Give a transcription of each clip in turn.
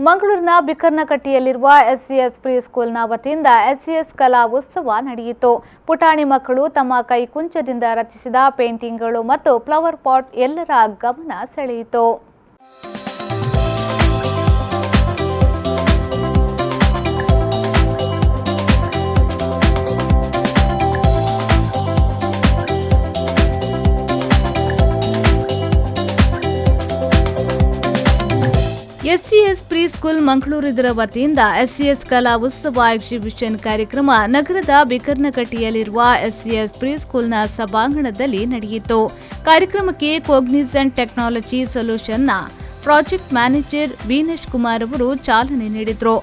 ಮಂಗಳೂರಿನ ಬಿಕರ್ನಕಟ್ಟಿಯಲ್ಲಿರುವ ಎಸ್ಸಿಎಸ್ ಪ್ರೀ ಸ್ಕೂಲ್ನ ವತಿಯಿಂದ ಎಸ್ಸಿಎಸ್ ಕಲಾ ಉತ್ಸವ ನಡೆಯಿತು. ಪುಟಾಣಿ ಮಕ್ಕಳು ತಮ್ಮ ಕೈಕುಂಚದಿಂದ ರಚಿಸಿದ ಪೇಂಟಿಂಗ್ಗಳು ಮತ್ತು ಫ್ಲವರ್ ಪಾಟ್ ಎಲ್ಲರ ಗಮನ ಸೆಳೆಯಿತು. ಎಸ್ಸಿಎಸ್ ಪ್ರೀ ಸ್ಕೂಲ್ ಮಂಗಳೂರು ಇದರ ವತಿಯಿಂದ ಎಸ್ಸಿಎಸ್ ಕಲಾ ಉತ್ಸವ ಎಕ್ಸಿಬಿಷನ್ ಕಾರ್ಯಕ್ರಮ ನಗರದ ಬಿಕರ್ನಕಟ್ಟಿಯಲ್ಲಿರುವ ಎಸ್ಸಿಎಸ್ ಪ್ರೀ ಸ್ಕೂಲ್ನ ಸಭಾಂಗಣದಲ್ಲಿ ನಡೆಯಿತು. ಕಾರ್ಯಕ್ರಮಕ್ಕೆ ಕೋಗ್ನಿಸೆಂಟ್ ಟೆಕ್ನಾಲಜಿ ಸೊಲ್ಯೂಷನ್ನ ಪ್ರಾಜೆಕ್ಟ್ ಮ್ಯಾನೇಜರ್ ವೀನೇಶ್ ಕುಮಾರ್ ಅವರು ಚಾಲನೆ ನೀಡಿದರು.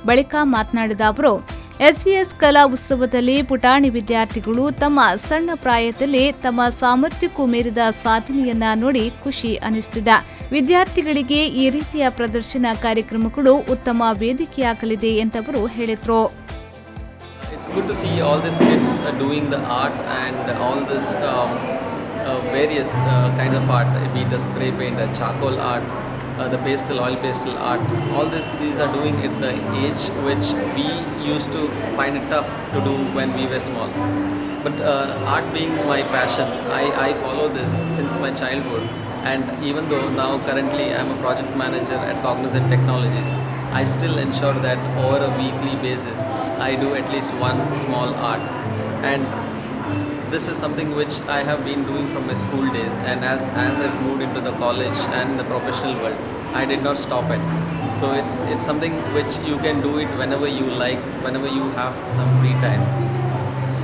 ಬಳಿಕ ಮಾತನಾಡಿದ ಅವರು, ಎಸ್ಸಿಎಸ್ ಕಲಾ ಉತ್ಸವದಲ್ಲಿ ಪುಟಾಣಿ ವಿದ್ಯಾರ್ಥಿಗಳು ತಮ್ಮ ಸಣ್ಣ ಪ್ರಾಯದಲ್ಲಿ ತಮ್ಮ ಸಾಮರ್ಥ್ಯಕ್ಕೂ ಮೀರಿದ ಸಾಧನೆಯನ್ನ ನೋಡಿ ಖುಷಿ ಅನಿಸುತ್ತಿದೆ. ವಿದ್ಯಾರ್ಥಿಗಳಿಗೆ ಈ ರೀತಿಯ ಪ್ರದರ್ಶನ ಕಾರ್ಯಕ್ರಮಗಳು ಉತ್ತಮ ವೇದಿಕೆಯಾಗಲಿದೆ ಎಂದವರು ಹೇಳಿದರು. It's good to see all these kids doing the art and all this various kinds of art, be it a spray paint, a charcoal art, the oil pastel art. All these are doing at the age which we used to find it tough to do when we were small. But art being my passion, I follow this since my childhood. And even though now currently I am a project manager at Cognizant Technologies, I still ensure that over a weekly basis I do at least one small art. And this is something which I have been doing from my school days, and as I've moved into the college and the professional world, I did not stop it. So it's something which you can do it whenever you like, whenever you have some free time.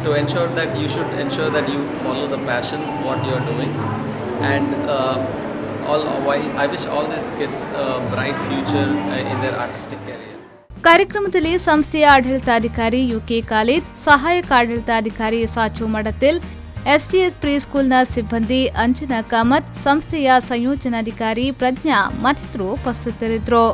To ensure that you should ensure that you follow the passion what you are doing, and I wish all these kids a bright future in their artistic career. ಕಾರ್ಯಕ್ರಮದಲ್ಲಿ ಸಂಸ್ಥೆಯ ಆಡಳಿತಾಧಿಕಾರಿ UK Khalid, ಸಹಾಯಕ ಆಡಳಿತಾಧಿಕಾರಿ ಸಾಚು ಮಡತಿಲ್, ಎಸ್ಸಿಎಸ್ pre ಸ್ಕೂಲ್ನ ಸಿಬ್ಬಂದಿ ಅಂಜನಾ ಕಾಮತ್, ಸಂಸ್ಥೆಯ ಸಂಯೋಜನಾಧಿಕಾರಿ ಪ್ರಜ್ಞಾ ಮತ್ತಿತರರು ಉಪಸ್ಥಿತರಿದ್ದರು.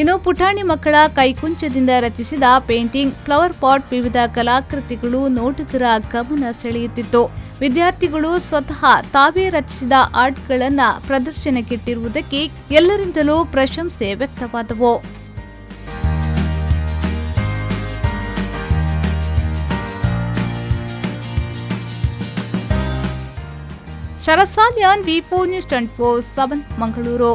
ಇನ್ನು ಪುಟಾಣಿ ಮಕ್ಕಳ ಕೈಕುಂಚದಿಂದ ರಚಿಸಿದ ಪೇಂಟಿಂಗ್, ಫ್ಲವರ್ ಪಾಟ್, ವಿವಿಧ ಕಲಾಕೃತಿಗಳು ನೋಟುಗರ ಗಮನ ಸೆಳೆಯುತ್ತಿತ್ತು. ವಿದ್ಯಾರ್ಥಿಗಳು ಸ್ವತಃ ತಾವೇ ರಚಿಸಿದ ಆರ್ಟ್ಗಳನ್ನು ಪ್ರದರ್ಶನಕ್ಕಿಟ್ಟಿರುವುದಕ್ಕೆ ಎಲ್ಲರಿಂದಲೂ ಪ್ರಶಂಸೆ ವ್ಯಕ್ತವಾದವು. ಶರತ್ ಸಾಲ್ಯಾನ್, ವಿ4 ನ್ಯೂಸ್ 24/7 ಮಂಗಳೂರು.